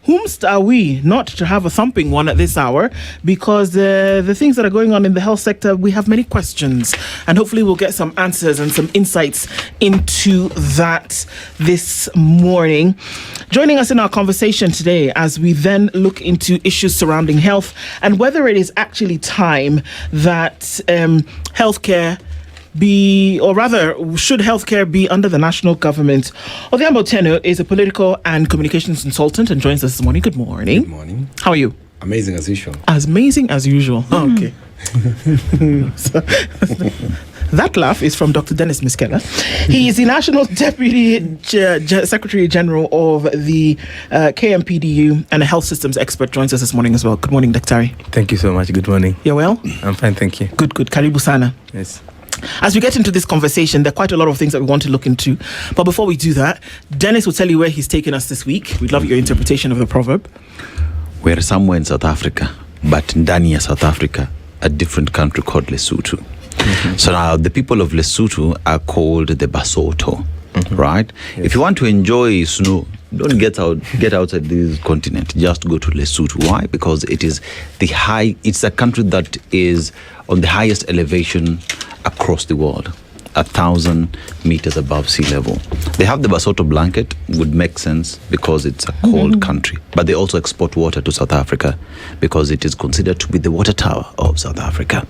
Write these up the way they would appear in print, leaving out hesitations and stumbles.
whomst are we not to have a thumping one at this hour? Because the things that are going on in the health sector, we have many questions, and hopefully we'll get some answers and some insights into that this morning. Joining us in our conversation today as we then look into issues surrounding health and whether it is actually time that healthcare be, or rather, should healthcare be under the national government? Odhiambo Teno is a political and communications consultant and joins us this morning. Good morning. Good morning. How are you? Amazing as usual. As amazing as usual. Oh, okay. So, that laugh is from Dr. Dennis Miskellah. He is the National Deputy Secretary General of the KMPDU and a health systems expert, joins us this morning as well. Good morning, Dr. Thank you so much. Good morning. You're well? I'm fine, thank you. Good. Karibu sana. Yes. As we get into this conversation, there are quite a lot of things that we want to look into. But before we do that, Dennis will tell you where he's taking us this week. We'd love your interpretation of the proverb. We're somewhere in South Africa, but ndani ya South Africa, a different country called Lesotho. Mm-hmm. So now the people of Lesotho are called the Basotho, right? Yes. If you want to enjoy snow, don't get outside this continent. Just go to Lesotho. Why? Because it is it's a country that is on the highest elevation across the world, 1,000 meters above sea level. They have the Basotho blanket, would make sense because it's a cold country, but they also export water to South Africa because it is considered to be the water tower of South Africa.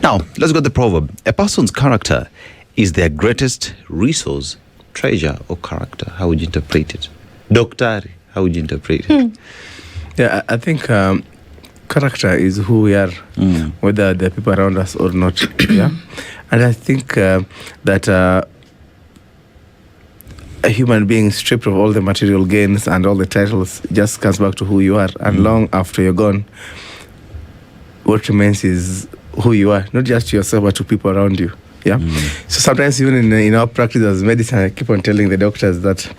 Now, let's go to the proverb. A person's character is their greatest resource, treasure, or character. How would you interpret it? Doctor, how would you interpret it? Yeah, I think character is who we are, whether the people around us or not. Yeah, and I think that a human being stripped of all the material gains and all the titles just comes back to who you are, and long after you're gone, what remains is who you are, not just to yourself but to people around you. Yeah. So sometimes even in our practice as medicine, I keep on telling the doctors that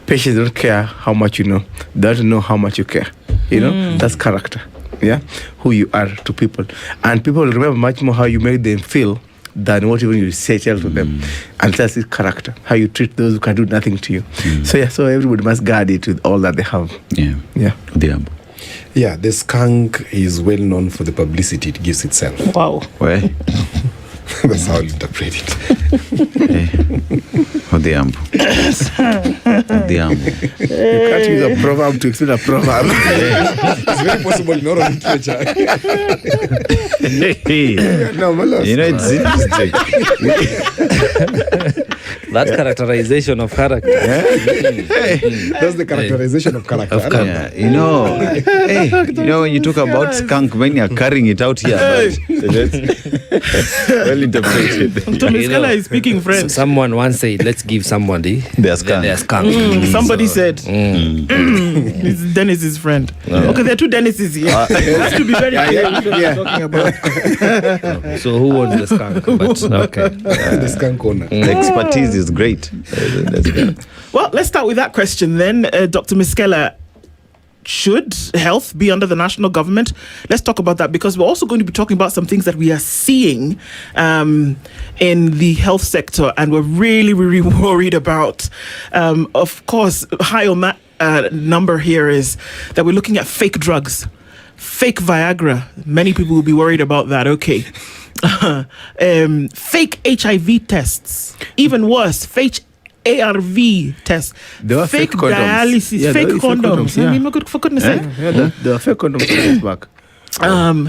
patients don't care how much you know; they don't know how much you care. You know, that's character. Yeah, who you are to people, and people will remember much more how you make them feel than what even you tell to them. And that's his character, how you treat those who can do nothing to you. So everybody must guard it with all that they have. Yeah, the skunk is well known for the publicity it gives itself. Wow. Where? That's how I'll interpret it. Odhiambo. You can't use a proverb to explain a proverb. It's very possible in oral literature. No, you know, it's interesting. That characterization of character. That's the characterization of character. Yeah, you know, when you talk about skunk, when you're carrying it out here, well interpreted. Miskellah is speaking French. Someone once said, let's give somebody their skunk. Somebody said, it's Dennis's friend. Okay, there are two Dennises here. That's to be very clear what we're talking about. So who owns the skunk? But, okay. The skunk owner. The expertise is great. Well, let's start with that question then. Dr. Miskellah, should health be under the national government? Let's talk about that, because we're also going to be talking about some things that we are seeing in the health sector, and we're really, really worried about. Of course, high on that number here is that we're looking at fake drugs, fake Viagra. Many people will be worried about that. Okay. Fake HIV tests. Even worse, fake ARV tests, fake dialysis, fake condoms. Yeah. For goodness sake. The fake condoms back.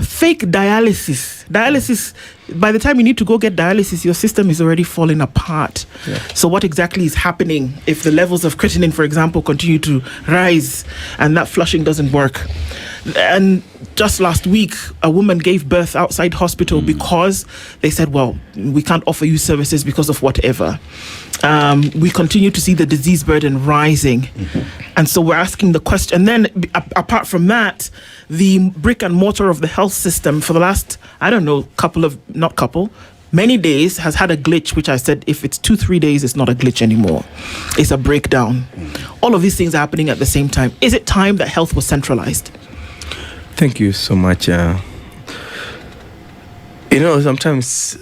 Fake dialysis. Dialysis, by the time you need to go get dialysis, your system is already falling apart. Yeah. So what exactly is happening if the levels of creatinine, for example, continue to rise and that flushing doesn't work? And just last week, a woman gave birth outside hospital because they said, well, we can't offer you services because of whatever. We continue to see the disease burden rising. And so we're asking the question. And then apart from that, the brick and mortar of the health system for the last, many days has had a glitch, which I said, if it's 2-3 days, it's not a glitch anymore. It's a breakdown. All of these things are happening at the same time. Is it time that health was centralized? Thank you so much. Sometimes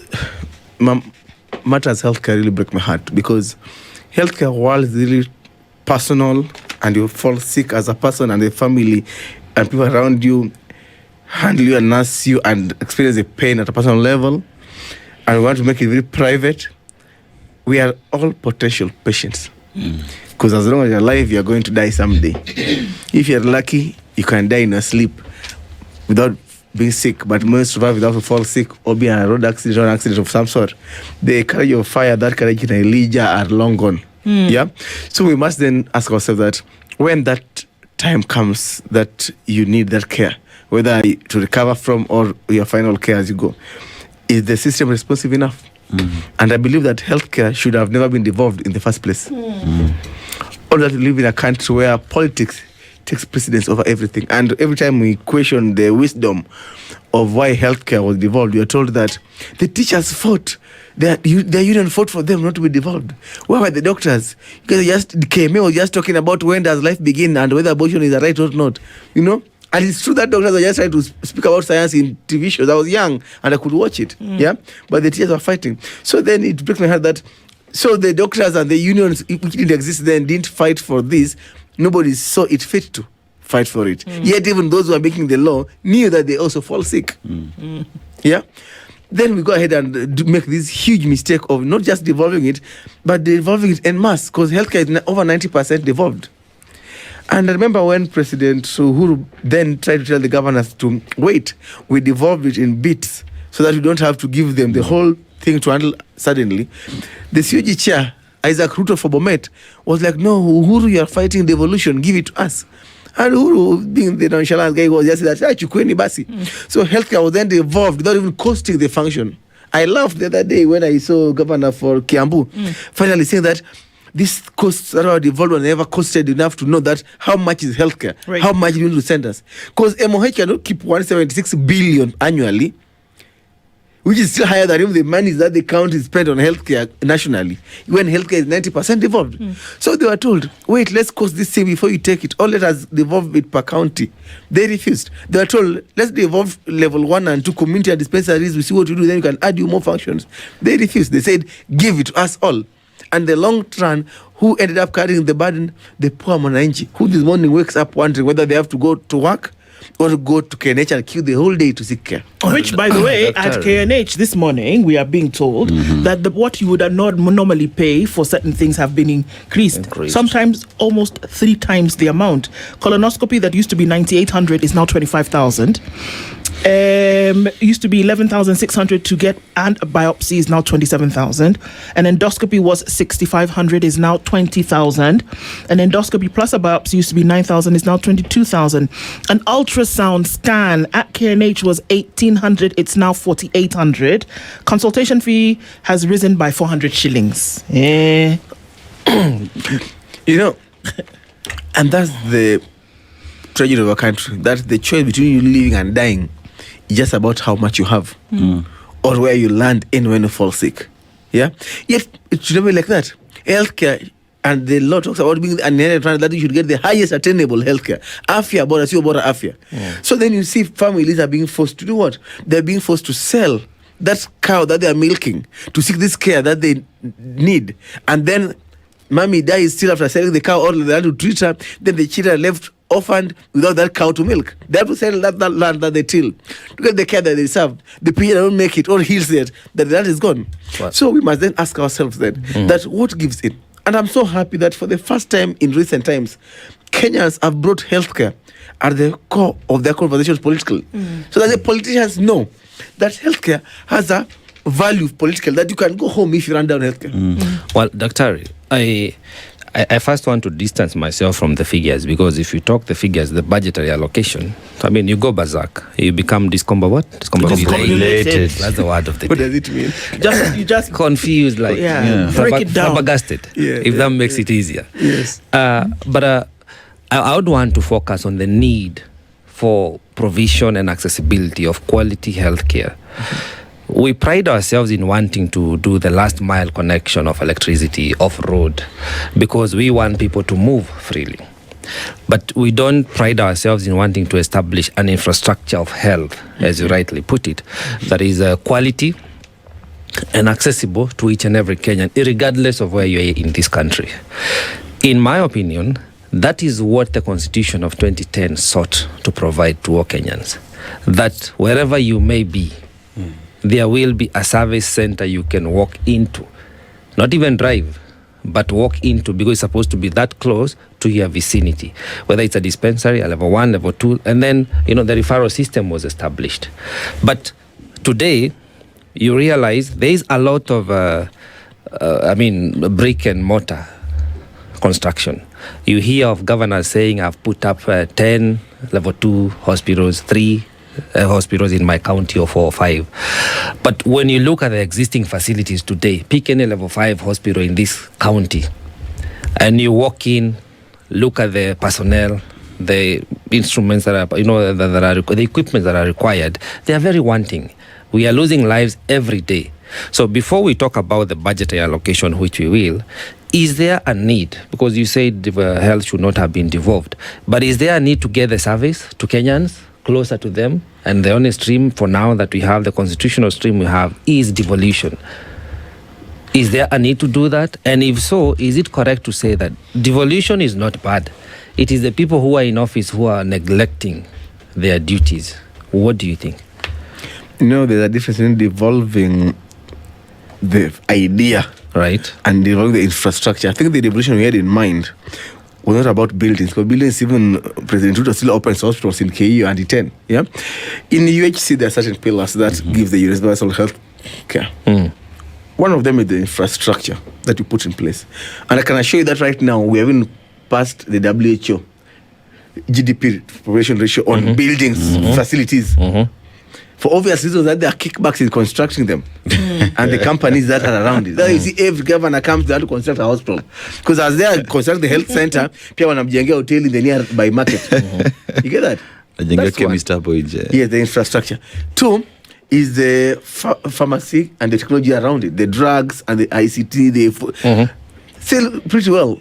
matters healthcare really break my heart, because healthcare world is really personal, and you fall sick as a person, and the family and people around you handle you and nurse you and experience the pain at a personal level, and we want to make it very private, we are all potential patients. Because as long as you're alive, you're going to die someday. If you're lucky, you can die in your sleep without being sick, but most survive without to fall sick or be in a road accident or an accident of some sort. The courage of fire, that courage in Elijah are long gone. Yeah. So we must then ask ourselves that when that time comes that you need that care, whether to recover from or your final care as you go, is the system responsive enough? And I believe that healthcare should have never been devolved in the first place. Or that we live in a country where politics takes precedence over everything. And every time we question the wisdom of why healthcare was devolved, we are told that the teachers fought. Their union fought for them not to be devolved. Where were the doctors? Because KMA was just talking about when does life begin and whether abortion is a right or not. You know? And it's true that doctors are just trying to speak about science in TV shows. I was young and I could watch it. Yeah? But the teachers were fighting. So then it breaks my heart that so the doctors and the unions which didn't exist then didn't fight for this. Nobody saw it fit to fight for it. Yet even those who are making the law knew that they also fall sick. Yeah? Then we go ahead and make this huge mistake of not just devolving it, but devolving it en masse, because healthcare is over 90% devolved. And I remember when President Uhuru then tried to tell the governors to wait, we devolved it in bits so that we don't have to give them the whole thing to handle suddenly. The CUG chair, Isaac Ruto for Bomet, was like, no, Uhuru, you are fighting devolution, give it to us. And Uhuru, being the nonchalant guy, was just that, chukweni basi. So healthcare was then devolved without even costing the function. I laughed the other day when I saw Governor for Kiambu finally saying that these costs that are devolved were never costed enough to know that how much is healthcare, how much you need to send us. Because MOH cannot keep 176 billion annually, which is still higher than even the money that the county spent on healthcare nationally, when healthcare is 90% devolved. So they were told, wait, let's cost this thing before you take it, or let us devolve it per county. They refused. They were told, let's devolve level 1 and 2 community and dispensaries, we see what you do, then you can add you more functions. They refused. They said, give it to us all. And the long run, who ended up carrying the burden? The poor Mwananchi, who this morning wakes up wondering whether they have to go to work or go to KNH and queue the whole day to seek care. Which, by the way, at KNH this morning, we are being told that what you would not normally pay for certain things have been increased. Sometimes almost 3 times the amount. Colonoscopy that used to be 9,800 is now 25,000. Used to be 11,600 to get and a biopsy is now 27,000. An endoscopy was 6,500 is now 20,000. An endoscopy plus a biopsy used to be 9,000 is now 22,000. An ultrasound scan at KNH was 1,800, it's now 4,800. Consultation fee has risen by 400 shillings. You know, and that's the tragedy of our country, that the choice between you living and dying is just about how much you have or where you land in when you fall sick. Yeah? Yet it should not be like that. Healthcare, and the law talks about being that you should get the highest attainable healthcare. Afya, bora, sio bora afya. So then you see families are being forced to do what? They're being forced to sell that cow that they are milking to seek this care that they need. And then mommy dies still after selling the cow, or they have to treat her, then the children are left orphaned without that cow to milk. They have to sell that land that they till to get the care that they serve. The people don't make it or heals it, that land is gone. What? So we must then ask ourselves then that what gives in? And I'm so happy that for the first time in recent times, Kenyans have brought healthcare at the core of their conversations politically. So that the politicians know that healthcare has a value political, that you can go home if you run down healthcare. Well, Dr. I first want to distance myself from the figures, because if you talk the figures, the budgetary allocation, I mean, you go berserk. You become discombobulated. That's the word of the day. What does it mean? You just confused, like break it down. Flabbergasted, if that makes it easier. Yes. But I would want to focus on the need for provision and accessibility of quality healthcare. We pride ourselves in wanting to do the last mile connection of electricity off-road because we want people to move freely. But we don't pride ourselves in wanting to establish an infrastructure of health, as you rightly put it, that is quality and accessible to each and every Kenyan, regardless of where you are in this country. In my opinion, That is what the Constitution of 2010 sought to provide to all Kenyans. That wherever you may be, there will be a service center you can walk into. Not even drive, but walk into, because it's supposed to be that close to your vicinity. Whether it's a dispensary, a level 1, level 2, and then, the referral system was established. But today, you realize there is a lot of, brick and mortar construction. You hear of governors saying, I've put up 10 level 2 hospitals, 3 hospitals in my county, or 4 or 5. But when you look at the existing facilities today, pick any level 5 hospital in this county, and you walk in, look at the personnel, the instruments that are, the equipment that are required, they are very wanting. We are losing lives every day. So before we talk about the budgetary allocation, which we will, is there a need? Because you said health should not have been devolved, but is there a need to get the service to Kenyans, closer to them? And the only stream for now that we have, the constitutional stream we have, is devolution. Is there a need to do that? And if so, is it correct to say that devolution is not bad? It is the people who are in office who are neglecting their duties. What do you think? There's a difference in devolving the idea, right, and devolving the infrastructure. I think the devolution we had in mind was not about buildings, because buildings, even President Ruto still opens hospitals in KU and E10. Yeah, in the UHC there are certain pillars that give the universal health care. One of them is the infrastructure that you put in place, and I can assure you that right now we haven't passed the WHO GDP population ratio on buildings, facilities. For obvious reasons, that there are kickbacks in constructing them, and the companies that are around it. That's why you see every governor comes there to construct a hospital, because as they are constructing the health center, pia wanamjengea hotel in the nearby market. You get that? That's one. Yes, the infrastructure. 2 is the pharmacy and the technology around it, the drugs and the ICT. Still pretty well.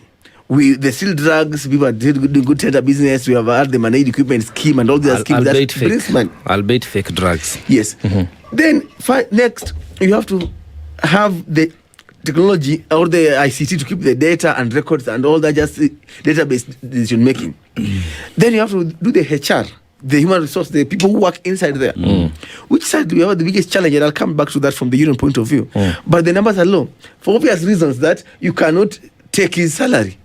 There's still drugs, people are doing good tender business, we have had the managed equipment scheme and all these schemes that brings money. Albeit fake drugs. Yes. Then next, you have to have the technology or the ICT to keep the data and records and all that, just database decision making. Then you have to do the HR, the human resource, the people who work inside there. Which side do we have the biggest challenge? And I'll come back to that from the union point of view. But the numbers are low, for obvious reasons that you cannot take his salary.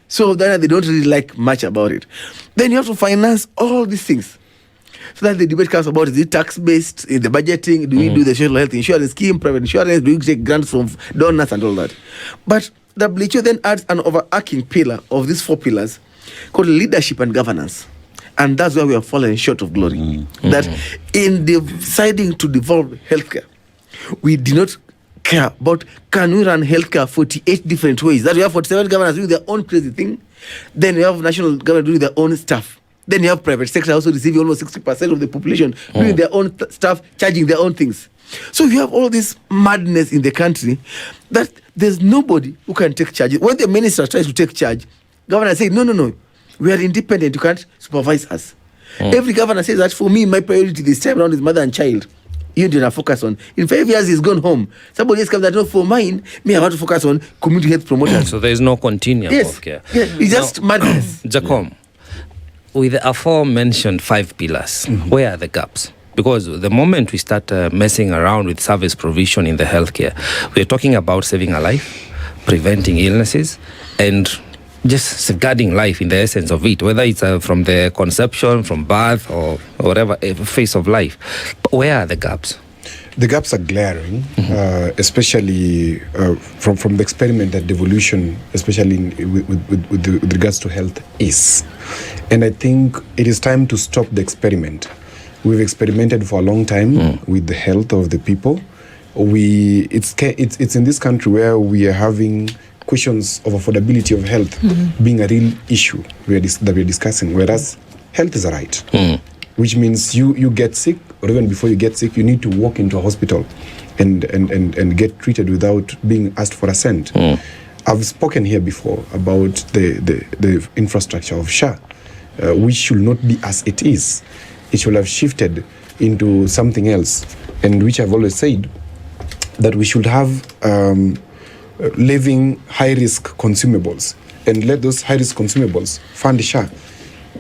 So then they don't really like much about it. Then you have to finance all these things. So that the debate comes about, is it tax-based in the budgeting? Do we do the social health insurance scheme, private insurance? Do we take grants from donors and all that? But WHO then adds an overarching pillar of these 4 pillars called leadership and governance. And that's where we have fallen short of glory. That in deciding to devolve healthcare, we did not care about, can we run healthcare 48 different ways? That we have 47 governors doing their own crazy thing. Then we have national government doing their own stuff. Then you have private sector also receiving almost 60% of the population doing their own stuff, charging their own things. So you have all this madness in the country that there's nobody who can take charge. When the minister tries to take charge, governor say, no, we are independent, you can't supervise us. Every governor says that, for me, my priority this time around is mother and child. You do not focus on. In 5 years, he's gone home. Somebody else comes that, no, for mine, I want to focus on community health promoters. So there is no continuum of care. Yes, it's just madness. Jacom, with the aforementioned 5 pillars, where are the gaps? Because the moment we start messing around with service provision in the healthcare, we're talking about saving a life, preventing illnesses, and just safeguarding life in the essence of it, whether it's from the conception, from birth, or whatever phase of life. But where are the gaps? The gaps are glaring, especially from the experiment that devolution, especially with regards to health, is. And I think it is time to stop the experiment. We've experimented for a long time with the health of the people. It's in this country where we are having questions of affordability of health being a real issue that we're discussing, whereas health is a right, which means you get sick, or even before you get sick, you need to walk into a hospital and get treated without being asked for a cent. I've spoken here before about the infrastructure of SHA, which should not be as it is. It should have shifted into something else, and which I've always said that we should have living high-risk consumables and let those high-risk consumables fund SHA,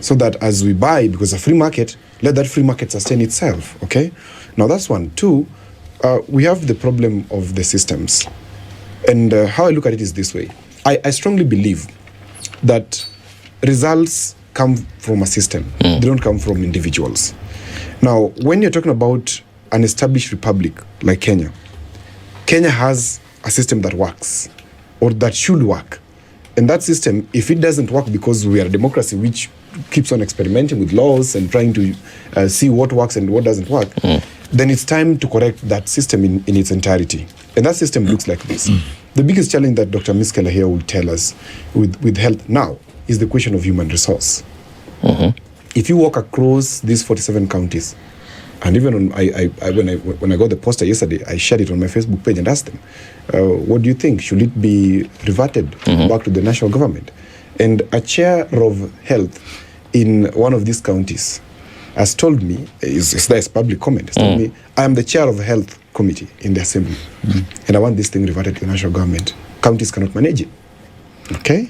so that as we buy, because a free market, let that free market sustain itself, okay? Now that's one. Two, we have the problem of the systems. And how I look at it is this way. I strongly believe that results come from a system. They don't come from individuals. Now, when you're talking about an established republic like Kenya, Kenya has a system that works, or that should work. And that system, if it doesn't work because we are a democracy which keeps on experimenting with laws and trying to see what works and what doesn't work, then it's time to correct that system in its entirety. And that system looks like this. The biggest challenge that Dr. Miskellah here will tell us with health now is the question of human resource. If you walk across these 47 counties, and even when I got the poster yesterday, I shared it on my Facebook page and asked them, what do you think? Should it be reverted back to the national government? And a chair of health in one of these counties has told me, it's public comment, has told me, I am the chair of the health committee in the assembly, and I want this thing reverted to the national government. Counties cannot manage it. Okay?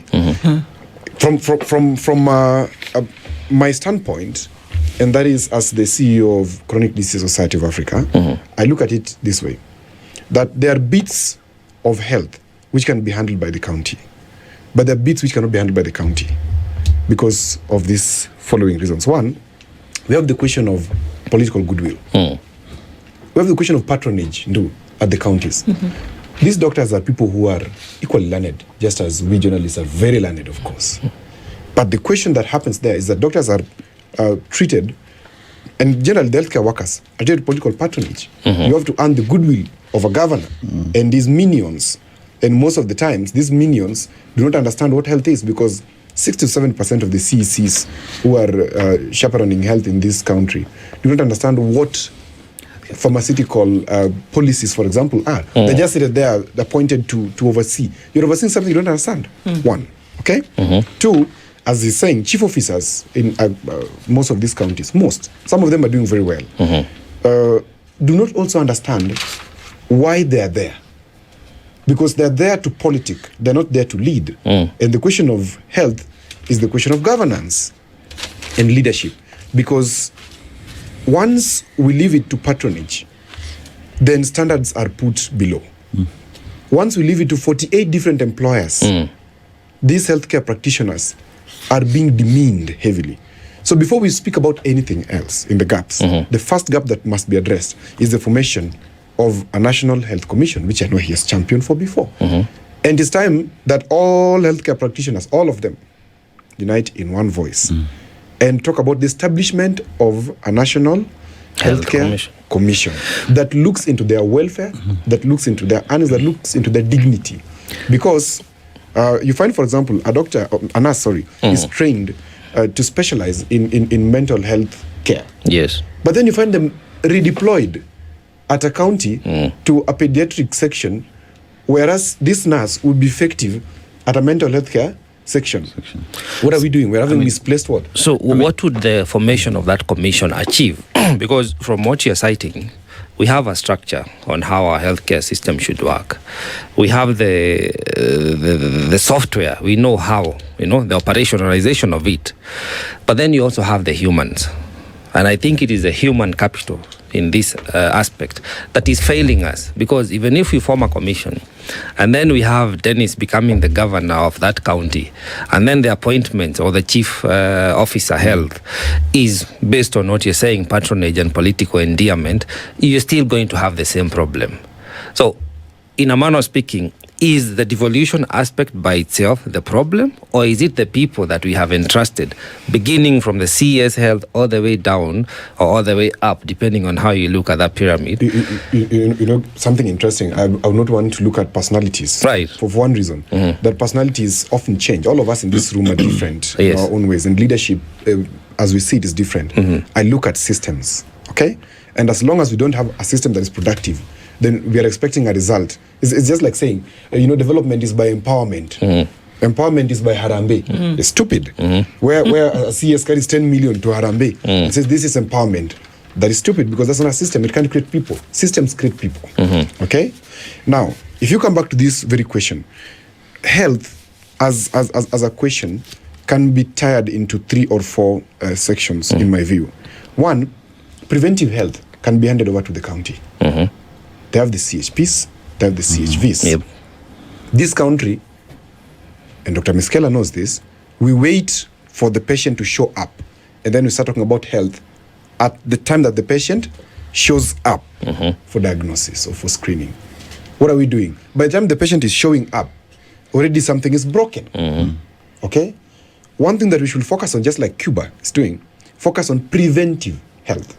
From my standpoint, and that is as the CEO of Chronic Disease Society of Africa, I look at it this way, that there are bits of health which can be handled by the county, but there are bits which cannot be handled by the county because of these following reasons. One, we have the question of political goodwill. We have the question of patronage at the counties. These doctors are people who are equally learned, just as we journalists are very learned, of course. But the question that happens there is that doctors are treated, and generally the healthcare workers are treated political patronage. You have to earn the goodwill of a governor and his minions. And most of the times, these minions do not understand what health is, because 67% of the CECs who are chaperoning health in this country do not understand what pharmaceutical policies, for example, are. They just sit there, appointed to oversee. You're overseeing something you don't understand. One, okay? Two, as he's saying, chief officers in most of these counties, some of them are doing very well, do not also understand why they are there. Because they're there to politic, they're not there to lead. And the question of health is the question of governance and leadership. Because once we leave it to patronage, then standards are put below. Once we leave it to 48 different employers, these healthcare practitioners are being demeaned heavily. So before we speak about anything else in the gaps, the first gap that must be addressed is the formation of a National Health Commission, which I know he has championed for before. And it's time that all healthcare practitioners, all of them, unite in one voice and talk about the establishment of a National Healthcare Commission that looks into their welfare, that looks into their earnings, that looks into their dignity. Because you find, for example, a nurse, is trained to specialize in mental health care. Yes. But then you find them redeployed at a county to a pediatric section, whereas this nurse would be effective at a mental health care section. What are we doing? We're having misplaced what? So what would the formation of that commission achieve? Because from what you're citing, we have a structure on how our healthcare system should work. We have the software. We know how, the operationalization of it. But then you also have the humans. And I think it is the human capital in this aspect that is failing us, because even if we form a commission and then we have Dennis becoming the governor of that county, and then the appointment or the chief officer health is based on what you're saying, patronage and political endearment, you're still going to have the same problem. So in a manner of speaking, is the devolution aspect by itself the problem, or is it the people that we have entrusted, beginning from the CS health all the way down or all the way up, depending on how you look at that pyramid? You know something interesting. I would not want to look at personalities, right? For one reason, that personalities often change. All of us in this room are different in our own ways, and leadership, as we see it, is different. I look at systems, okay, and as long as we don't have a system that is productive, then we are expecting a result. It's just like saying, development is by empowerment. Empowerment is by Harambe. It's stupid. Where a CS carries 10 million to Harambe and says this is empowerment. That is stupid, because that's not a system. It can't create people. Systems create people. Okay? Now, if you come back to this very question, health as a question can be tied into 3 or 4 sections, in my view. One, preventive health can be handed over to the county. They have the CHPs, they have the CHVs. Yep. This country, and Dr. Miskellah knows this, we wait for the patient to show up, and then we start talking about health at the time that the patient shows up for diagnosis or for screening. What are we doing? By the time the patient is showing up, already something is broken. Okay? One thing that we should focus on, just like Cuba is doing, focus on preventive health.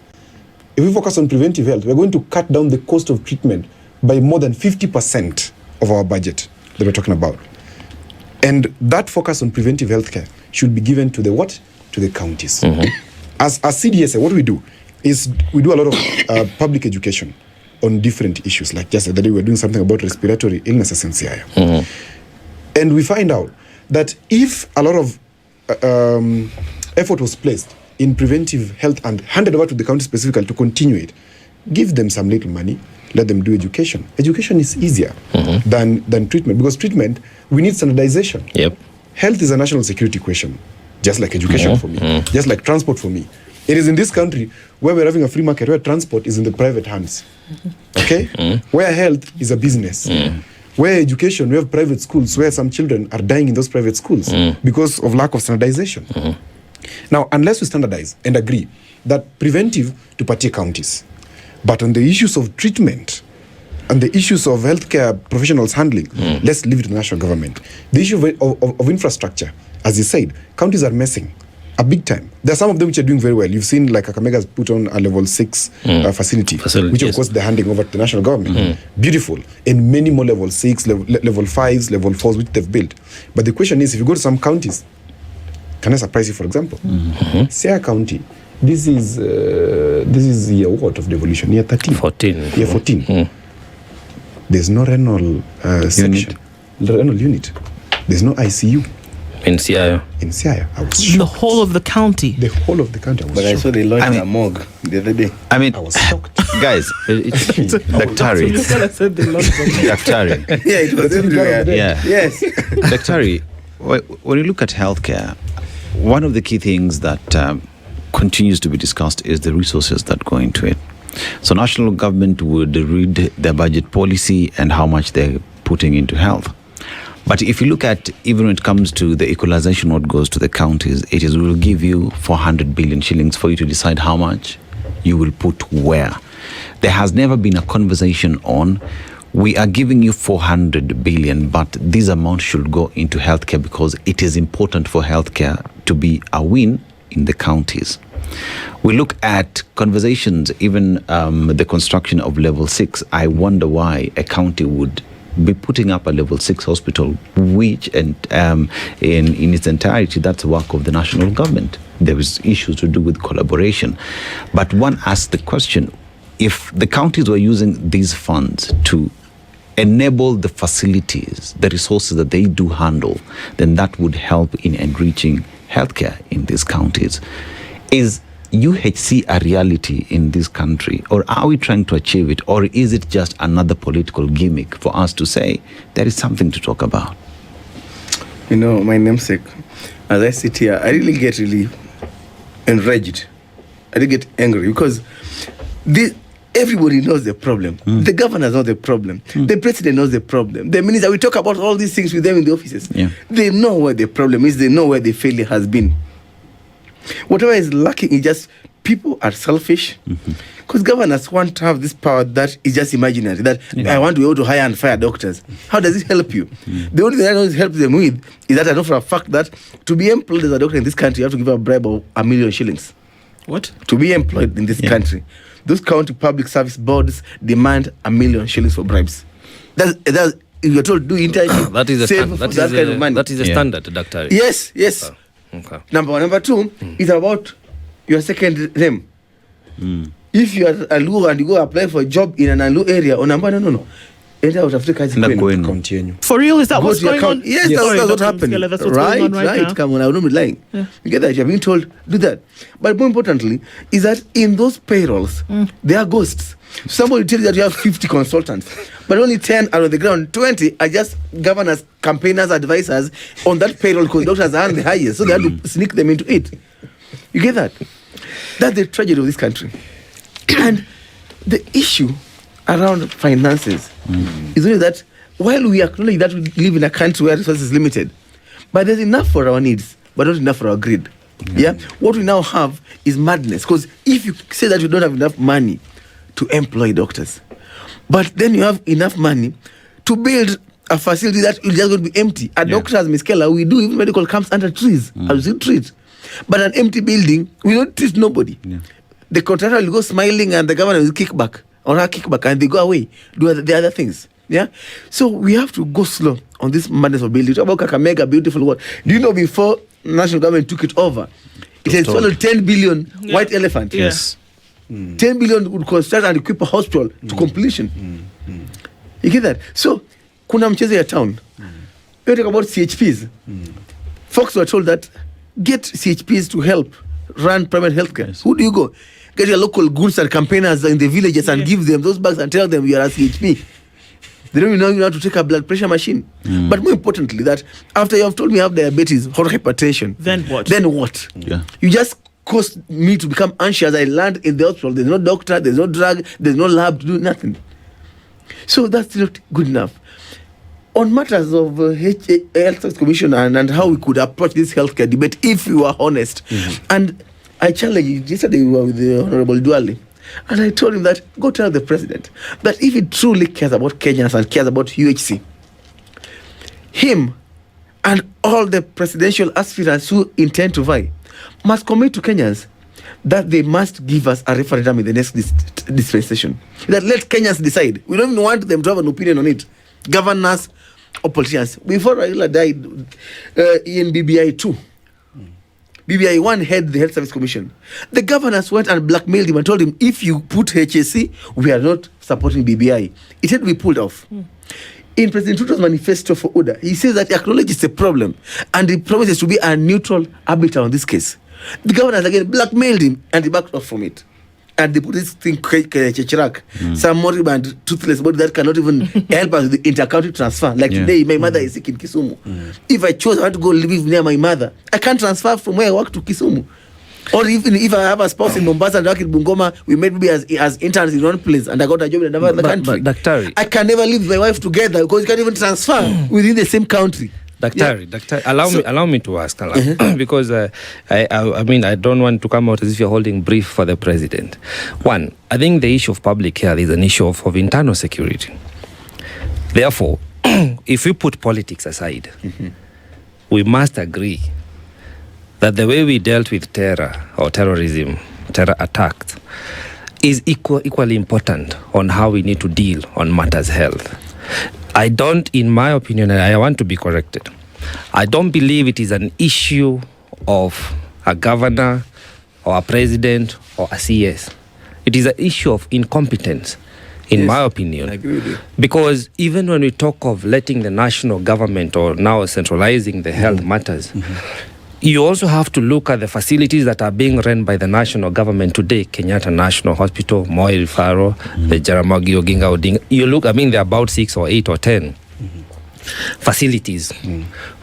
If we focus on preventive health, we're going to cut down the cost of treatment by more than 50% of our budget that we're talking about. And that focus on preventive healthcare should be given to the what? To the counties. As CDSA, what we do is we do a lot of public education on different issues. Like just the other day, we were doing something about respiratory illnesses in Siaya. And we find out that if a lot of effort was placed in preventive health and handed over to the county specifically to continue it, give them some little money, let them do education. Education is easier than treatment, because treatment, we need standardization. Yep. Health is a national security question, just like education for me, just like transport for me. It is in this country where we're having a free market, where transport is in the private hands. Okay? Where health is a business. Where education, we have private schools where some children are dying in those private schools because of lack of standardization. Now, unless we standardize and agree that preventive to party counties, but on the issues of treatment and the issues of healthcare professionals handling, let's leave it to the national government. The issue of infrastructure, as you said, counties are messing a big time. There are some of them which are doing very well. You've seen like Kakamega put on a level 6 facility, which of course they're handing over to the national government. Beautiful. And many more level 6, level 5s, level 4s, which they've built. But the question is, if you go to some counties, can I surprise you, for example? Siaya County, this is year what of devolution? Year 13? 14. Year 14. There's no renal section. Renal unit. There's no ICU. In Siaya. In Siaya. I was shocked. The whole of the county. The whole of the country. I was But I shocked. saw they launched I mean- a morgue the other day. I mean, I was shocked. guys, Daktari, Daktari, Yeah, it was everywhere. yeah. Yes. Daktari, when you look at healthcare, one of the key things that continues to be discussed is the resources that go into it. So national government would read their budget policy and how much they're putting into health. But if you look at, even when it comes to the equalization, what goes to the counties, it is, will give you 400 billion shillings for you to decide how much you will put where. There has never been a conversation on, we are giving you 400 billion, but this amount should go into healthcare because it is important for healthcare to be a win in the counties. We look at conversations, even the construction of level 6. I wonder why a county would be putting up a level 6 hospital, which and in its entirety, that's the work of the national government. There is issues to do with collaboration. But one asks the question, if the counties were using these funds to enable the facilities, the resources that they do handle, then that would help in enriching healthcare in these counties. Is UHC a reality in this country, or are we trying to achieve it, or is it just another political gimmick for us to say there is something to talk about? You know, my namesake, as I sit here, I really get enraged. I really get angry because everybody knows the problem. The governor knows the problem. The president knows the problem. The minister, we talk about all these things with them in the offices. Yeah. They know where the problem is. They know where the failure has been. Whatever is lacking is just people are selfish. Because governors want to have this power that is just imaginary. That I want to be able to hire and fire doctors. How does it help you? The only thing I know it helps them with is that I know for a fact that to be employed as a doctor in this country, you have to give a bribe of 1 million shillings. What? To be employed in this country, those county public service boards demand 1 million shillings for bribes. That's if you're told do internship, That is the save standard. for that kind of money. That is the standard, Doctor. Yes. Okay. Number one. Number two is about your second name. If you are a Luo and you go apply for a job in an Alu area, or number no. enda utafute kazi Na kwenu. kwenu. Account yenyu. For real, is that Go what's to your going on? account. Yes, Sorry, that's what Dr. happened. Miskellah, that's what's going on right now. Come on, I will not be lying. You get that? You're being told, do that. But more importantly, is that in those payrolls, there are ghosts. Somebody tells you that you have 50 consultants, but only 10 are on the ground. 20 are just governors, campaigners, advisors on that payroll because doctors are the highest, so they have to sneak them into it. You get that? That's the tragedy of this country. And the issue around finances is only that while we acknowledge that we live in a country where resources is limited, but there's enough for our needs, but not enough for our greed. Yeah. What we now have is madness, because if you say that you don't have enough money to employ doctors, but then you have enough money to build a facility that is just going to be empty. A doctor as Miskellah, we do even medical camps under trees, as we treat. But an empty building, we don't treat nobody. Yeah. The contractor will go smiling and the governor will kick back or her kickback and they go away, do the other things. Yeah. So we have to go slow on this madness of building. Talk about Kakamega, beautiful word. Do you know before national government took it over, it had swallowed 10 billion white elephant. Yes. 10 billion would construct and equip a hospital to completion. You get that? So, kuna mchezo ya town. You talk about CHPs. Folks were told that get CHPs to help run private healthcare. Who do you go? Get your local goons and campaigners in the villages and give them those bags and tell them you are a CHP. They don't even know you how to take a blood pressure machine. But more importantly, that after you have told me I have diabetes or hypertension, Then what? Then what? Yeah. You just caused me to become anxious. I land in the hospital. There's no doctor, there's no drug, there's no lab to do nothing. So that's not good enough. On matters of Health Service Commission and how we could approach this healthcare debate, if we were honest. And I challenged you. Yesterday we were with the Honorable Duale, and I told him that go tell the president that if he truly cares about Kenyans and cares about UHC, him and all the presidential aspirants who intend to vie must commit to Kenyans that they must give us a referendum in the next dispensation. That let Kenyans decide. We don't even want them to have an opinion on it. Governors or politicians. Before Raila died, in BBI 2, BBI 1 had the Health Service Commission. The governors went and blackmailed him and told him, if you put HSC, we are not supporting BBI. It had to be pulled off. In President Ruto's manifesto for Uda, he says that he acknowledges the problem and he promises to be a neutral arbiter on this case. The governors again blackmailed him and he backed off from it. And they put this thing, Chechrak, some moribund, toothless body that cannot even help us with the inter-county transfer. Like today, my mother is sick in Kisumu. If I chose, I want to go live near my mother, I can't transfer from where I work to Kisumu. Or even if I have a spouse in Mombasa and work in Bungoma, we may be as interns in one place and I got a job in another country. But Daktari, I can never live with my wife together because you can't even transfer within the same country. Daktari, allow me to ask, because I mean, I don't want to come out as if you're holding brief for the president. One, I think the issue of public health is an issue of internal security. Therefore, if we put politics aside, we must agree that the way we dealt with terror or terrorism, terror attacks, is equally important on how we need to deal on matters health. I don't, in my opinion, and I want to be corrected, I don't believe it is an issue of a governor or a president or a CS. It is an issue of incompetence, in my opinion. I agree with you. Because even when we talk of letting the national government or now centralizing the health matters, you also have to look at the facilities that are being run by the national government today. Kenyatta National Hospital, Moi Referral, the Jaramogi Oginga Odinga. You look, I mean, there are about 6 or 8 or 10 facilities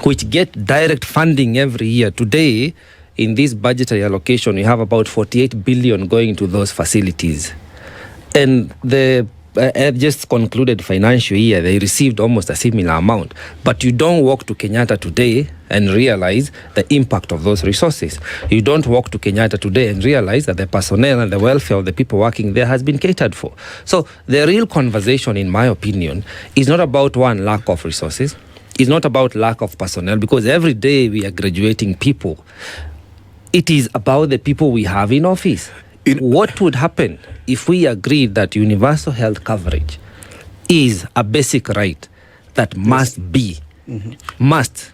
which get direct funding every year. Today, in this budgetary allocation, we have about 48 billion going to those facilities. And the just concluded financial year, they received almost a similar amount. But you don't walk to Kenyatta today and realize the impact of those resources. You don't walk to Kenyatta today and realize that the personnel and the welfare of the people working there has been catered for. So the real conversation, in my opinion, is not about one, lack of resources. It's not about lack of personnel, because every day we are graduating people. It is about the people we have in office. What would happen if we agreed that universal health coverage is a basic right that must be, must,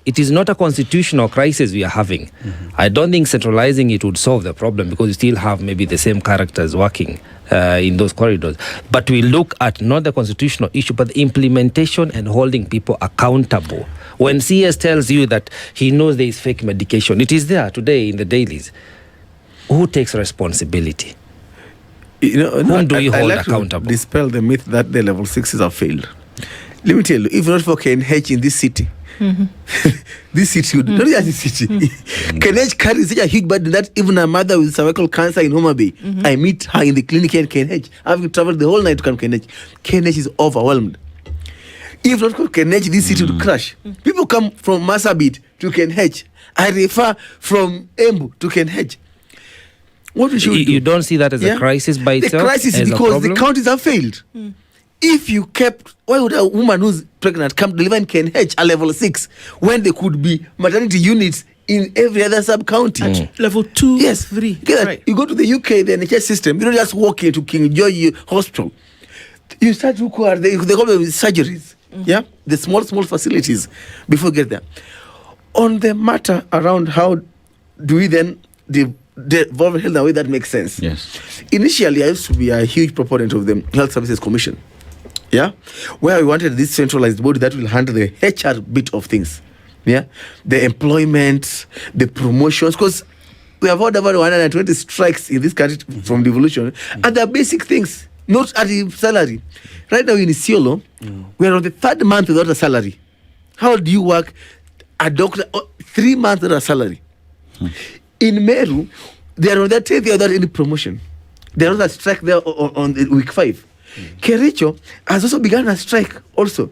it is not a constitutional crisis we are having. I don't think centralizing it would solve the problem, because you still have maybe the same characters working in those corridors. But we look at not the constitutional issue, but the implementation and holding people accountable. When CS tells you that he knows there is fake medication, it is there today in the dailies. Who takes responsibility? Whom do you hold accountable? To dispel the myth that the level 6s have failed. Let me tell you, if not for KNH in this city, this city would not just this city. KNH carries such a huge burden that even a mother with cervical cancer in Homa Bay, I meet her in the clinic here in KNH. I've traveled the whole night to come to KNH. KNH is overwhelmed. If not for KNH, this city would crash. People come from Marsabit to KNH. I refer from Embu to KNH. What we should do? You don't see that as a crisis by itself? The crisis is because the counties have failed. If you kept, why would a woman who's pregnant come deliver in KNH a level 6 when there could be maternity units in every other sub-county? Level 2, yes, 3. Right. You go to the UK, the NHS system, you don't just walk into King George Hospital. You start to call they call them surgeries. Yeah, the small facilities before you get there. On the matter around how do we then devolve health in a way that makes sense? Yes. Initially, I used to be a huge proponent of the Health Services Commission. Yeah, where we wanted this centralized body that will handle the HR bit of things. Yeah, the employment, the promotions, because we have had over 120 strikes in this country from Devolution, and the basic things, not at the salary. Right now in Isiolo, we are on the 3rd month without a salary. How do you work a doctor 3 months without a salary? In Meru, they are on their 10th year without any promotion. They are on a strike there on the week 5. Kericho has also begun a strike also.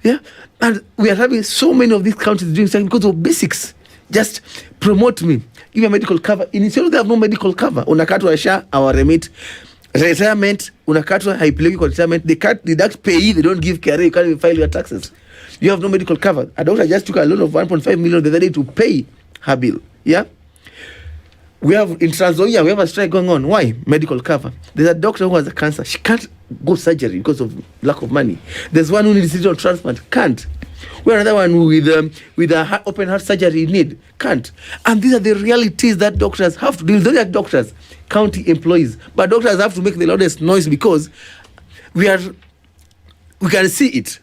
Yeah, and we are having so many of these counties doing strike because of basics. Just promote me, give me a medical cover. In Isiolo, they have no medical cover. Unakatwa SHA, our remit. Retirement, unakatwa haipeleki kwa retirement. They can't deduct pay, they don't give care, you can't even file your taxes. You have no medical cover. A doctor just took a loan of 1.5 million the other day to pay her bill. Yeah. We have in Trans Nzoia, we have a strike going on. Why? Medical cover. There's a doctor who has a cancer. She can't go surgery because of lack of money. There's one who needs digital transplant. Can't. We have another one with a open heart surgery need. Can't. And these are the realities that doctors have to deal with. Not just doctors, county employees. But doctors have to make the loudest noise because we can see it.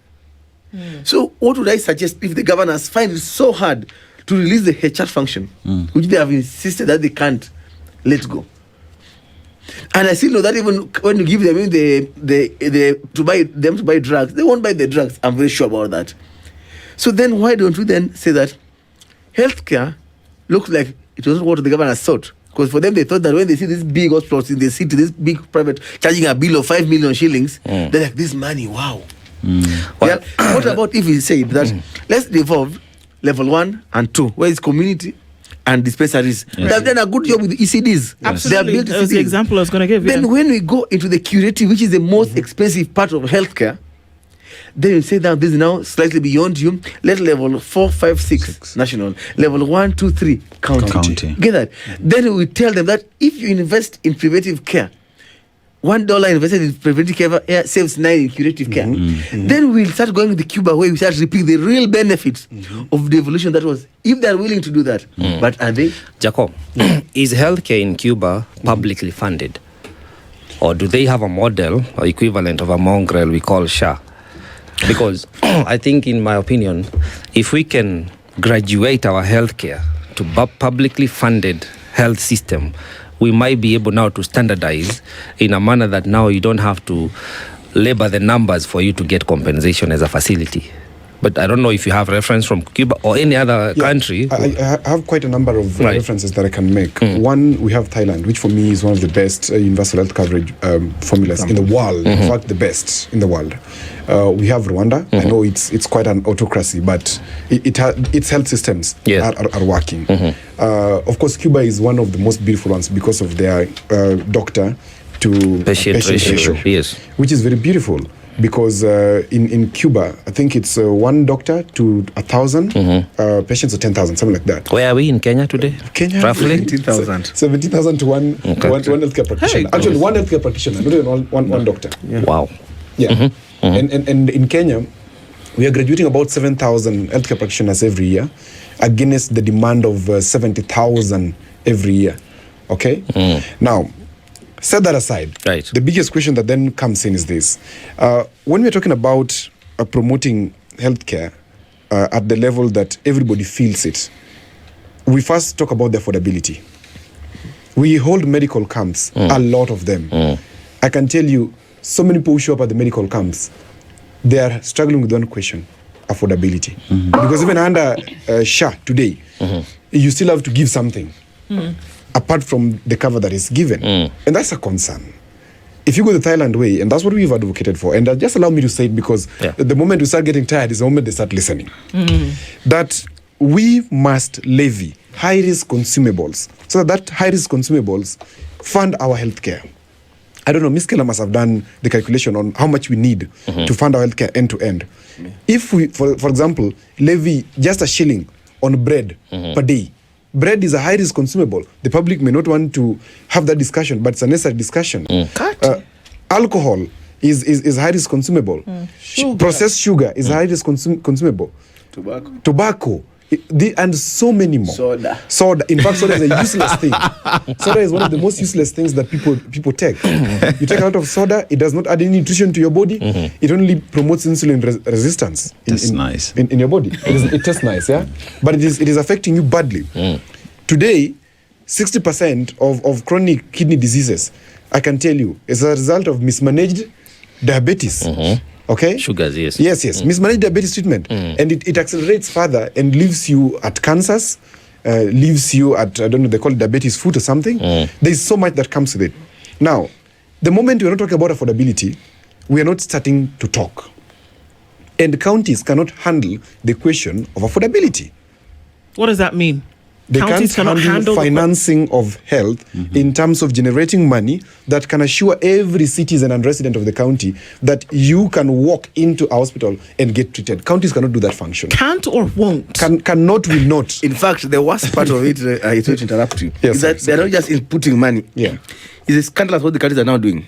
So what would I suggest if the governors find it so hard to release the HR function, which they have insisted that they can't let go? And I still know that even when you give them to buy drugs, they won't buy the drugs. I'm very sure about that. So then why don't we then say that healthcare looks like it wasn't what the governors thought? Because for them, they thought that when they see these big hospitals in the city, this big private charging a bill of 5 million shillings, they're like, this money, wow. Well, what about if we say that let's devolve level 1 and 2, where is community and dispensaries? Yes. They've done a good job with the ECDs. Yes. Absolutely. That was the example I was going to give you. Then when we go into the curative, which is the most expensive part of healthcare, then you say that this is now slightly beyond you. Let level 4, 5, 6 national, level 1, 2, 3 county. Get that? Then we tell them that if you invest in preventive care, $1 invested in preventive care saves 9 in curative care. Then we'll start going the Cuba way. We start reaping the real benefits of devolution that was, if they're willing to do that. But are they? Jacob, is healthcare in Cuba publicly funded? Or do they have a model or equivalent of a mongrel we call SHA? Because I think, in my opinion, if we can graduate our healthcare to publicly funded health system, we might be able now to standardize in a manner that now you don't have to labor the numbers for you to get compensation as a facility. But I don't know if you have reference from Cuba or any other country. I have quite a number of references that I can make. One, we have Thailand, which for me is one of the best universal health coverage formulas in the world. In fact, the best in the world. We have Rwanda. I know it's quite an autocracy, but its health systems are working. Of course, Cuba is one of the most beautiful ones because of their doctor to patient ratio, which is very beautiful. Because in Cuba, I think it's 1 doctor to 1,000 patients, or 10,000, something like that. Where are we in Kenya today? Kenya, roughly 17,000. 17,000 to one healthcare practitioner. Hey, actually, one healthcare practitioner, not even one doctor. Wow. Yeah. And in Kenya, We are graduating about 7,000 healthcare practitioners every year against the demand of 70,000 every year. Okay? Now, set that aside. Right. The biggest question that then comes in is this. When we're talking about promoting healthcare at the level that everybody feels it, we first talk about the affordability. We hold medical camps, a lot of them. I can tell you, so many people who show up at the medical camps, they are struggling with one question, affordability. Because even under SHA today, you still have to give something apart from the cover that is given. And that's a concern. If you go the Thailand way, and that's what we've advocated for, and just allow me to say it because the moment we start getting tired is the moment they start listening, that we must levy high-risk consumables so that high-risk consumables fund our healthcare. I don't know, Miskellah must have done the calculation on how much we need to fund our healthcare end to end. If we, for example, levy just a shilling on bread per day, bread is a high-risk consumable. The public may not want to have that discussion, but it's a necessary discussion. Alcohol is high-risk consumable. Processed sugar is high-risk consumable. Tobacco. And so many more. Soda. In fact, soda is a useless thing. Soda is one of the most useless things that people take. You take a lot of soda, it does not add any nutrition to your body. It only promotes insulin resistance in your body. It tastes nice, yeah? But it is affecting you badly. Today, 60% of chronic kidney diseases, I can tell you, is a result of mismanaged diabetes. Okay? Sugars, yes. Yes. Mismanaged diabetes treatment. And it accelerates further and leaves you at cancers, leaves you at, I don't know, they call it diabetes foot or something. There's so much that comes with it. Now, the moment we're not talking about affordability, we are not starting to talk. And counties cannot handle the question of affordability. What does that mean? They can't handle financing of health in terms of generating money that can assure every citizen and resident of the county that you can walk into a hospital and get treated. Counties cannot do that function. Can't or won't? Cannot, will not. In fact, the worst part of it, I hate to interrupt you, Yes, is that they're not just inputting money. Yeah. It's a scandalous what the counties are now doing.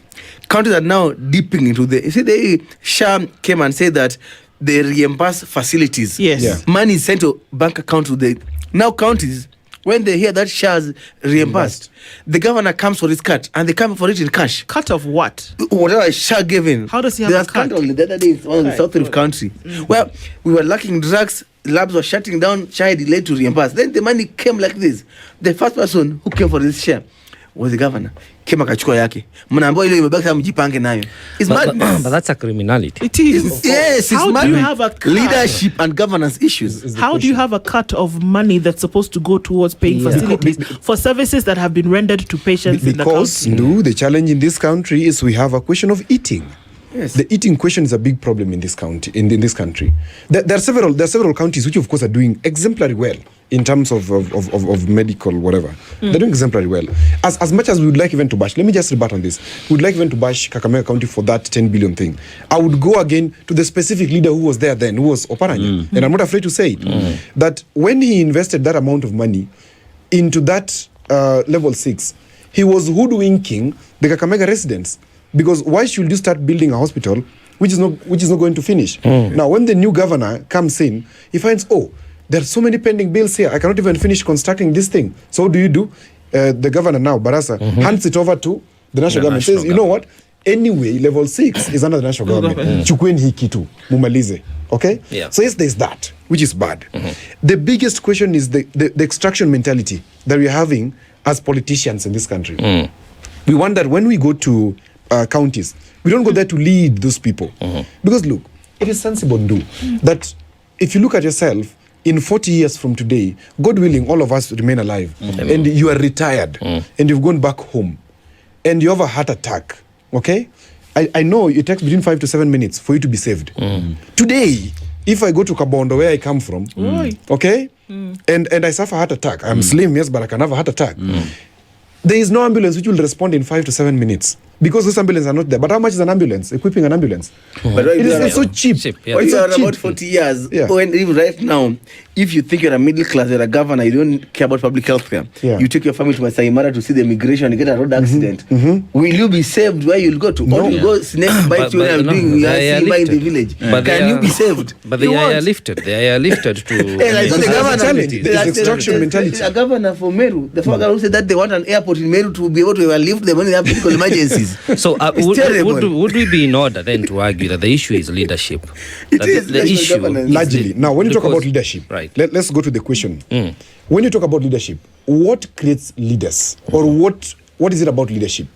Counties are now dipping into the... You see, the SHA came and said that they reimburse facilities. Yes. Yeah. Money is sent to bank account to the... Now counties, when they hear that SHA's reimbursed, the governor comes for his cut, and they come for it in cash. Cut of what? Whatever SHA given. How does he have a cut? Scandal the other day in one of the South Rift country. Well, we were lacking drugs, labs were shutting down, SHA delayed to reimburse. Then the money came like this. The first person who came for this share was the governor. Came akachukua yake. Mnaambiwa ile imebaki mjipange nayo. It's madness. But that's a criminality. It is. Yes, How it's do you have a cut? leadership and governance issues. How do you have a cut of money that's supposed to go towards paying facilities for services that have been rendered to patients in the Because country? the challenge in this country is we have a question of eating. Yes. The eating question is a big problem in this county. In this country, there are several counties which, of course, are doing exemplary well in terms of medical whatever. They're doing exemplary well. As much as we would like even to bash, let me just rebut on this. We would like even to bash Kakamega County for that 10 billion thing. I would go again to the specific leader who was there then, who was Oparanya, and I'm not afraid to say it, that when he invested that amount of money into that level 6, he was hoodwinking the Kakamega residents. Because why should you start building a hospital which is not going to finish? Now, when the new governor comes in, he finds, there are so many pending bills here. I cannot even finish constructing this thing. So what do? The governor now, Barasa, hands it over to the national government. Says, you know what? Anyway, level 6 is under the national government. Chukweni hii kitu, mumalize. Okay? Yeah. So yes, there's that, which is bad. The biggest question is the extraction mentality that we're having as politicians in this country. We want that when we go to counties, we don't go there to lead those people. Because look, it is sensible to do that. If you look at yourself, in 40 years from today, God willing, all of us remain alive, and you are retired, and you've gone back home, and you have a heart attack, okay? I know it takes between 5 to 7 minutes for you to be saved. Today, if I go to Kabondo, where I come from, okay, and I suffer a heart attack, I'm slim, yes, but I can have a heart attack. There is no ambulance which will respond in 5 to 7 minutes because those ambulances are not there. But how much is an ambulance? Equipping an ambulance? But It is so cheap. When you are about 40 years, when even right now, if you think you're a middle class, you're a governor, you don't care about public health care, you take your family to Masai Mara to see the migration, you get a road accident. Will you be saved where you'll go to? Or you go snake bite you and doing by the village. Can you be saved? But they are lifted. They are lifted to... the governor, there's extraction mentality. A governor for Meru, the former who said that they want an airport in Meru to be able to lift them when they have medical emergencies. So would we be in order then to argue that the issue is leadership? It is the issue. Largely. Now, when you talk about leadership, right. Let's go to the question. When you talk about leadership, what creates leaders? Or what is it about leadership?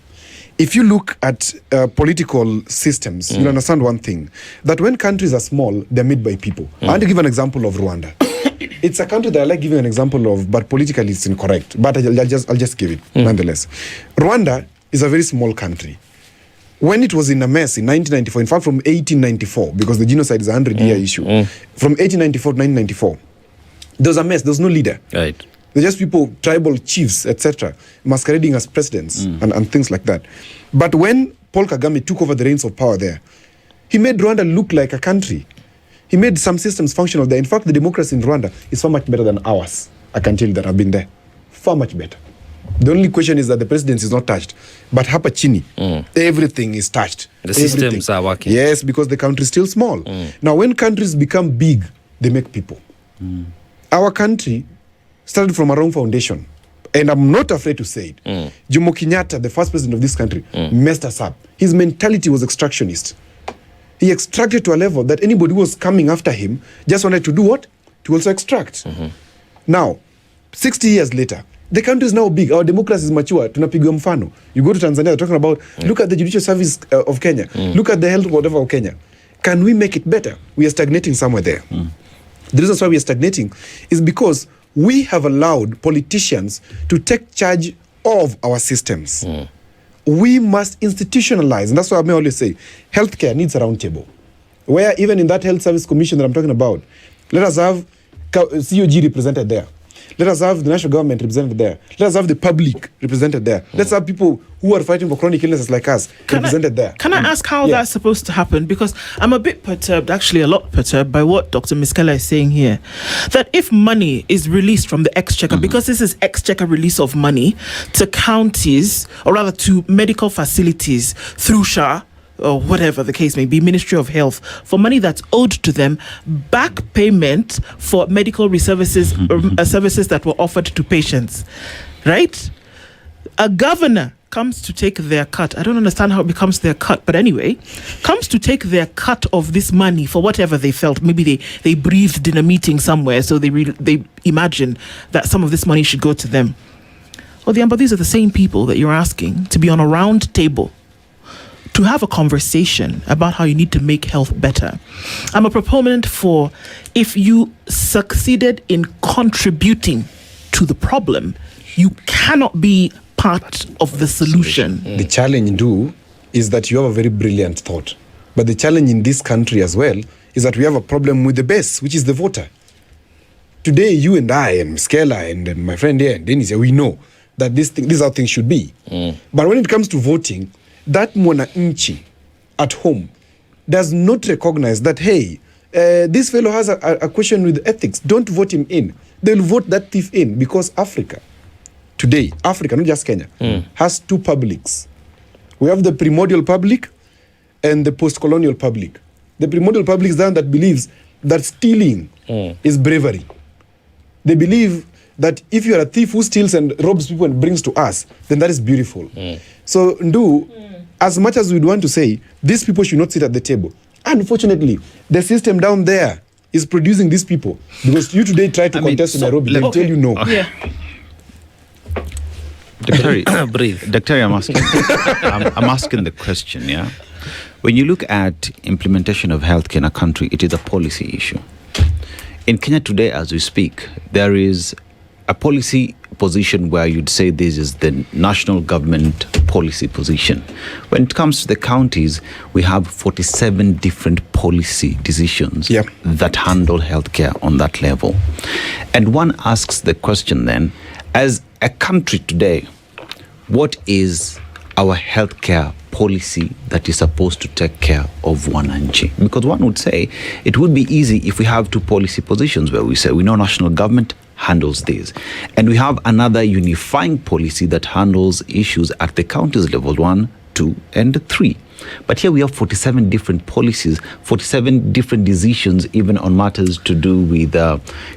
If you look at political systems, you'll understand one thing, that when countries are small, they're made by people. I want to give an example of Rwanda. It's a country that I like giving an example of, but politically it's incorrect. But I'll just give it, nonetheless. Rwanda is a very small country. When it was in a mess in 1994, in fact from 1894, because the genocide is a 100-year issue, from 1894 to 1994, there was a mess, there was no leader. Right. They're just people, tribal chiefs, etc., masquerading as presidents and things like that. But when Paul Kagame took over the reins of power there, he made Rwanda look like a country. He made some systems functional there. In fact, the democracy in Rwanda is far much better than ours. I can tell you that I've been there. Far much better. The only question is that the presidency is not touched. But hapa chini, everything is touched. The systems are working. Yes, because the country is still small. Now, when countries become big, they make people. Our country started from a wrong foundation. And I'm not afraid to say it. Jomo Kenyatta, the first president of this country, messed us up. His mentality was extractionist. He extracted to a level that anybody who was coming after him just wanted to do what? To also extract. Now, 60 years later, the country is now big. Our democracy is mature. Tunapigwa mfano. You go to Tanzania, they're talking about, look at the judicial service of Kenya. Look at the health whatever of Kenya. Can we make it better? We are stagnating somewhere there. The reason why we are stagnating is because we have allowed politicians to take charge of our systems. We must institutionalize, and that's why I may always say, healthcare needs a round table. Where even in that health service commission that I'm talking about, let us have COG represented there. Let us have the national government represented there. Let us have the public represented there. Let's have people who are fighting for chronic illnesses like us represented there. Can I ask how that's supposed to happen? Because I'm a bit perturbed, actually a lot perturbed by what Dr. Miskellah is saying here. That if money is released from the exchequer, because this is exchequer release of money to counties, or rather to medical facilities through SHA, or whatever the case may be, Ministry of Health, for money that's owed to them, back payment for medical services services that were offered to patients, right? A governor comes to take their cut. I don't understand how it becomes their cut, but anyway, comes to take their cut of this money for whatever they felt. Maybe they breathed in a meeting somewhere, so they imagine that some of this money should go to them. But these are the same people that you're asking to be on a round table to have a conversation about how you need to make health better. I'm a proponent for, if you succeeded in contributing to the problem, you cannot be part of the solution. The challenge, is that you have a very brilliant thought. But the challenge in this country as well is that we have a problem with the base, which is the voter. Today, you and I and Miskellah and my friend here and Dennis here, we know that this is how things should be. But when it comes to voting, that mwananchi at home does not recognize that, hey, this fellow has a question with ethics. Don't vote him in. They'll vote that thief in, because Africa, today, Africa, not just Kenya, has two publics. We have the primordial public and the post-colonial public. The primordial public is the one that believes that stealing is bravery. They believe that if you are a thief who steals and robs people and brings to us, then that is beautiful. So, as much as we'd want to say, these people should not sit at the table, unfortunately, the system down there is producing these people. Because you today try to contest in Nairobi, they'll tell you no. Dr. I'm asking the question, yeah? When you look at implementation of healthcare in a country, it is a policy issue. In Kenya today, as we speak, there is a policy position where you'd say this is the national government policy position. When it comes to the counties, we have 47 different policy decisions that handle healthcare on that level. And one asks the question then, as a country today, what is our healthcare policy that is supposed to take care of wananchi? Because one would say it would be easy if we have two policy positions where we say we know national government handles this, and we have another unifying policy that handles issues at the counties level 1, 2, and 3. But here we have 47 different policies, 47 different decisions, even on matters to do with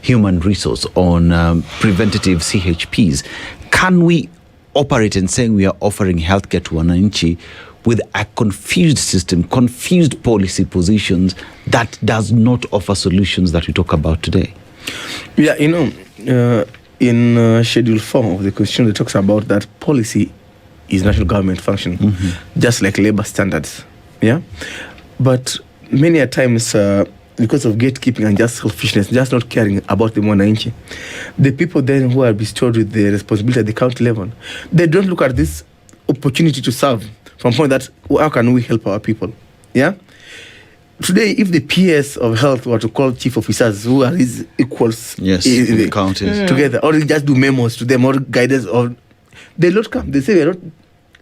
human resource, on preventative CHPs. Can we operate in saying we are offering healthcare to wananchi with a confused system, confused policy positions that does not offer solutions that we talk about today? Yeah, in Schedule 4 of the Constitution, it talks about that policy is national government function, just like labor standards. Yeah, but many a times, because of gatekeeping and just selfishness, just not caring about the wananchi, the people then who are bestowed with the responsibility at the county level, they don't look at this opportunity to serve from point that how can we help our people? Yeah. Today, if the PS of health were to call chief officers who are his equals in the counties together, or just do memos to them or guidance, or they not come. They say we are not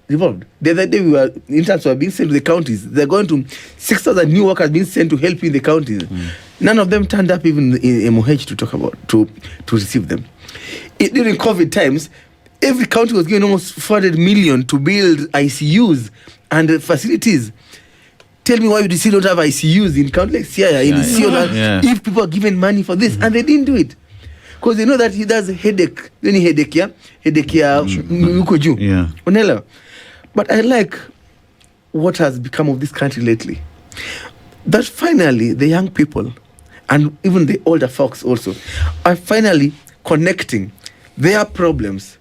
involved. The other day, interns were being sent to the counties. They're going to 6,000 new workers being sent to help you in the counties. None of them turned up even in MOH to talk about to receive them. During COVID times, every county was given almost 400 million to build ICUs and facilities. Tell me why we still don't have ICUs in county like Siaya, in Siola, if people are given money for this, and they didn't do it. Because they know that he does headache, Headache Ukoju. Onela. But I like what has become of this country lately. That finally the young people and even the older folks also are finally connecting their problems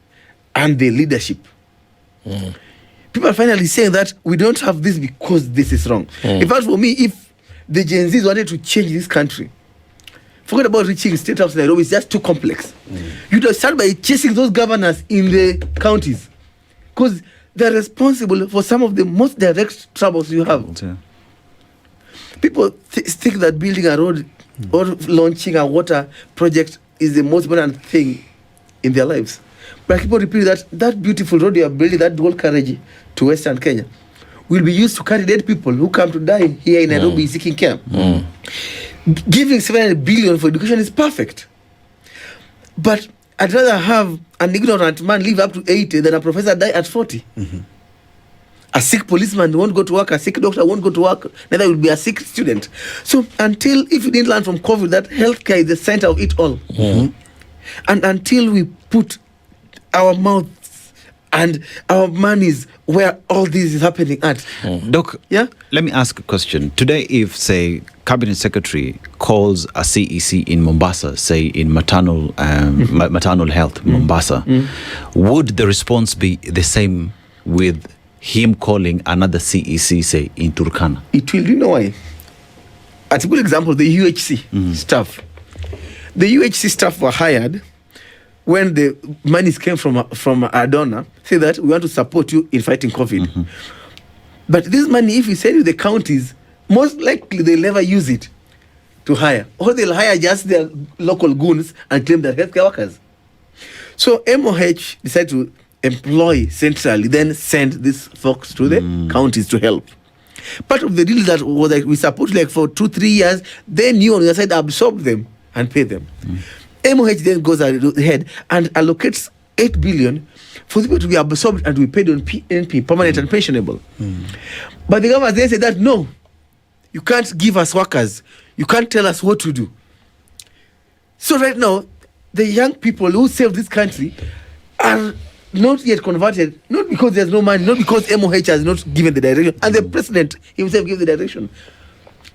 and their leadership. People are finally saying that we don't have this because this is wrong. In fact, for me, if the Gen Zs wanted to change this country, forget about reaching State House Nairobi, it's just too complex. You just start by chasing those governors in the counties because they're responsible for some of the most direct troubles you have. People think that building a road or launching a water project is the most important thing in their lives. But people repeat that beautiful road you are building, that dual carriage to Western Kenya, will be used to carry dead people who come to die here in Nairobi seeking care. Giving 700 billion for education is perfect. But I'd rather have an ignorant man live up to 80 than a professor die at 40. A sick policeman won't go to work, a sick doctor won't go to work, neither will be a sick student. So if you didn't learn from COVID that healthcare is the center of it all, and until we put our mouths and our monies where all this is happening at. Doc, let me ask a question. Today, if, say, Cabinet Secretary calls a CEC in Mombasa, say in maternal health, Mombasa, would the response be the same with him calling another CEC, say, in Turkana? It will. You know why? As a good example, the UHC staff. The UHC staff were hired when the monies came from a donor, say that we want to support you in fighting COVID. But this money, if you send to the counties, most likely they'll never use it to hire. Or they'll hire just their local goons and claim they're healthcare workers. So MOH decided to employ centrally, then send these folks to the counties to help. Part of the deal that was like we support for 2-3 years, then you on your side absorb them and pay them. MOH then goes ahead and allocates 8 billion for people to be absorbed and to be paid on PNP, permanent and pensionable. But the government then said that no, you can't give us workers, you can't tell us what to do. So right now, the young people who saved this country are not yet converted, not because there's no money, not because MOH has not given the direction, and the president himself gave the direction.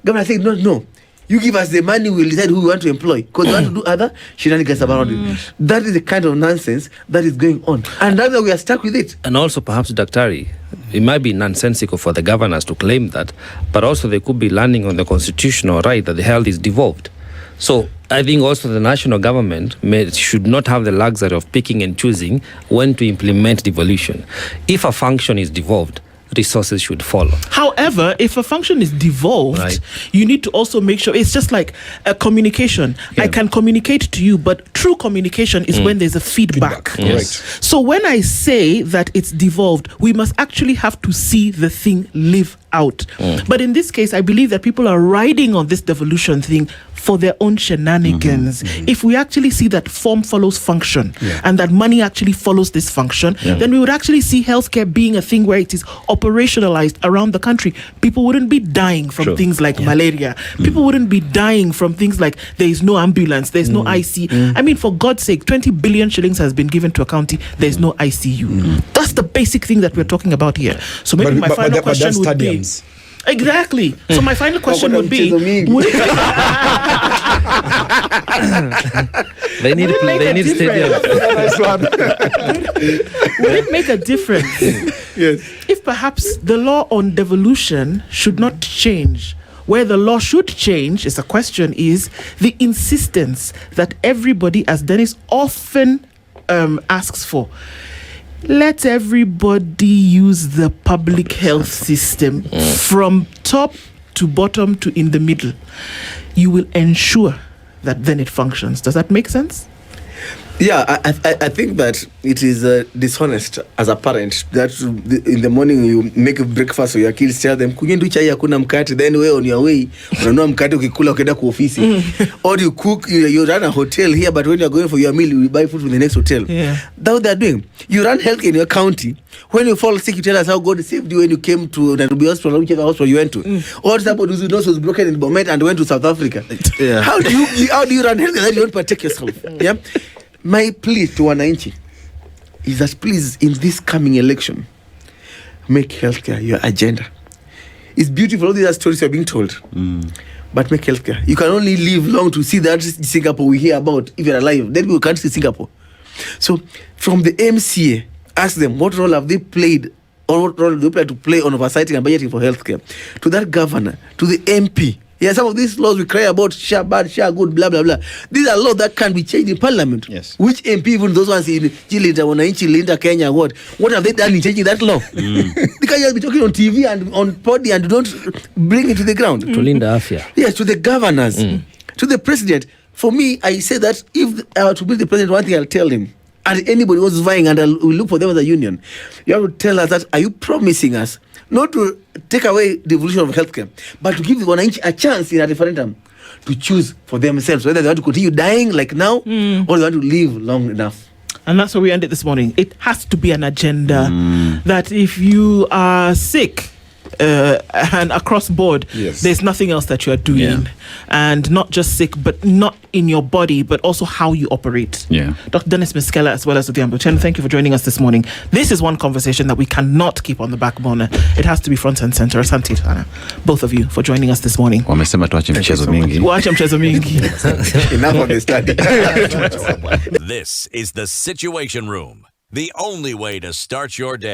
Government said no. You give us the money, we'll decide who we want to employ. Because we want to do other shenanigans around it. That is the kind of nonsense that is going on. And now we are stuck with it. And also perhaps, Daktari, it might be nonsensical for the governors to claim that, but also they could be landing on the constitutional right that the health is devolved. So I think also the national government should not have the luxury of picking and choosing when to implement devolution. If a function is devolved, resources should follow. However, if a function is devolved, Right. you need to also make sure it's just like a communication. I can communicate to you, but true communication is when there's a feedback. Correct. So when I say that it's devolved, we must actually have to see the thing live out. But in this case, I believe that people are riding on this devolution thing for their own shenanigans. If we actually see that form follows function and that money actually follows this function, then we would actually see healthcare being a thing where it is operationalized around the country. People wouldn't be dying from things like malaria. People wouldn't be dying from things like there is no ambulance, there's no IC. I mean, for God's sake, 20 billion shillings has been given to a county, there's no ICU. That's the basic thing that we're talking about here. So maybe my final question that's would be... stadiums. Exactly. So my final question would be: would They need stadiums. would it make a difference if perhaps the law on devolution should not change? Where the law should change is a question is the insistence that everybody, as Dennis often asks for, let everybody use the public health system from top to bottom to in the middle. You will ensure that then it functions. Does that make sense? Yeah, I think that it is dishonest as a parent that in the morning you make a breakfast for your kids, tell them kunyendo chai hakuna mkate, then we on your way unanunua mkate ukikula ukienda kwa ofisi. Or you cook, you run a hotel here, but when you are going for your meal you buy food from the next hotel. That's what they are doing. You run health in your county. When you fall sick, you tell us how God saved you when you came to Nairobi hospital, whichever hospital you went to. Or somebody whose nose was broken in Bomet and went to South Africa. How do you run health that you don't protect yourself? Yeah. My plea to wananchi is that please, in this coming election, make healthcare your agenda. It's beautiful, all these stories are being told, but make healthcare. You can only live long to see that Singapore we hear about if you're alive. Then we can't see Singapore. So, from the MCA, ask them what role have they played, or what role do they plan to play on oversighting and budgeting for healthcare. To that governor, to the MP. Yeah, some of these laws we cry about, share bad, share good, blah, blah, blah. These are laws that can be changed in parliament. Yes. Which MP, even those ones in Chilinda, Wananchi, Linda, Kenya, what have they done in changing that law? They can't just be talking on TV and on podi and don't bring it to the ground. To Linda Afia. Yes, to the governors, to the president. For me, I say that if I were to be the president, one thing I'll tell him, and anybody who's vying, and we'll look for them as a union, you have to tell us that, are you promising us not to take away the evolution of healthcare, but to give the Wananchi a chance in a referendum to choose for themselves whether they want to continue dying like now or they want to live long enough. And that's where we ended this morning. It has to be an agenda that if you are sick and across board, there's nothing else that you are doing. And not just sick, but not in your body, but also how you operate. Dr. Dennis Miskellah, as well as Odhiambo Otieno, thank you for joining us this morning. This is one conversation that we cannot keep on the back burner. It has to be front and center. Asante sana, both of you, for joining us this morning. Wamesema tuache mchezo mingi. Waache mchezo mingi. Enough of the study. This is the Situation Room, the only way to start your day.